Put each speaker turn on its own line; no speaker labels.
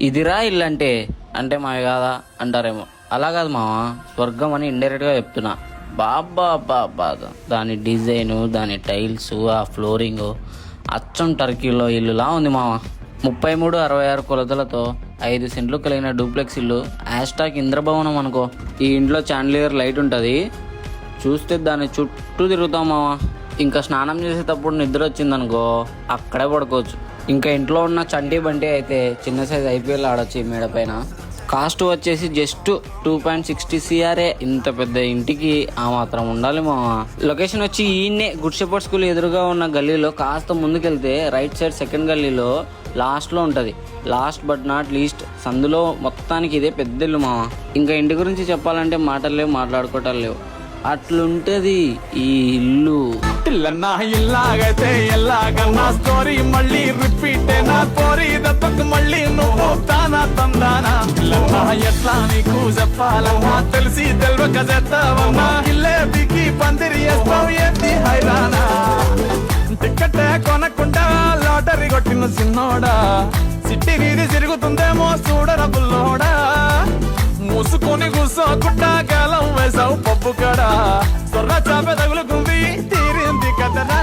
ఇదిరా ఇల్లు అంటే అంటే మావి కాదా అంటారేమో. అలా కాదు మామ, స్వర్గం అని ఇండైరెక్ట్గా చెప్తున్నా. బాబా బాబా, దాని డిజైను, దాని టైల్స్, ఆ ఫ్లోరింగ్ అచ్చం టర్కీలో ఇల్లులా ఉంది మామ. 33/66 కొలతలతో 5 సెంట్లు కలిగిన డూప్లెక్స్ ఇల్లు. హ్యాష్టాగ్ ఇంద్రభవనం అనుకో. ఈ ఇంట్లో చాండ్లియర్ లైట్ ఉంటుంది, చూస్తే దాని చుట్టూ తిరుగుతాం మామ. ఇంకా స్నానం చేసేటప్పుడు నిద్ర వచ్చిందనుకో అక్కడే పడుకోవచ్చు. ఇంకా ఇంట్లో ఉన్న చంటి బంటి అయితే చిన్న సైజ్ ఐపీఎల్ ఆడొచ్చు ఈ మేడ పైన. కాస్ట్ వచ్చేసి జస్ట్ 2.60 CR. ఇంత పెద్ద ఇంటికి ఆ మాత్రం ఉండాలి మా. లొకేషన్ వచ్చి ఈయన్నే గుడ్షెపర్డ్ స్కూల్ ఎదురుగా ఉన్న గల్లీలో కాస్త ముందుకెళ్తే రైట్ సైడ్ సెకండ్ గల్లీలో లాస్ట్లో ఉంటుంది. లాస్ట్ బట్ నాట్ లీస్ట్ సందులో మొత్తానికి ఇదే పెద్ద ఇల్లు మామ. ఇంకా ఇంటి గురించి చెప్పాలంటే మాటలు లేవు, మాట్లాడుకోవటాలు లేవు, అట్లుంటది ఈ ఇల్లు.
ఇల్లన్నా ఇల్లాగైతే ఎల్లాగన్నా స్టోరీ మళ్ళీ రిపీట్ నా పోరీ దత్తకు మళ్ళీ నువ్వు తానా తందానా. ఇల్లన్నా ఎట్లా నీకు చెప్పాలన్నా తెలిసి తెలవక చేస్తావన్నా. ఇల్లే దిగి పందిరి వేస్తావు ఏంటి హైరానా. టికెట్ కొనకుండా లాటరీ కొట్టిన సిన్నోడా, సిట్టి వీధి తిరుగుతుందేమో చూడరా బుల్లోడా. మూసుకొని కూసోకుండా కాలం వేసావు పప్పు కడా. సొర్ర చాప తగులుకుంది తీరింది కదనా.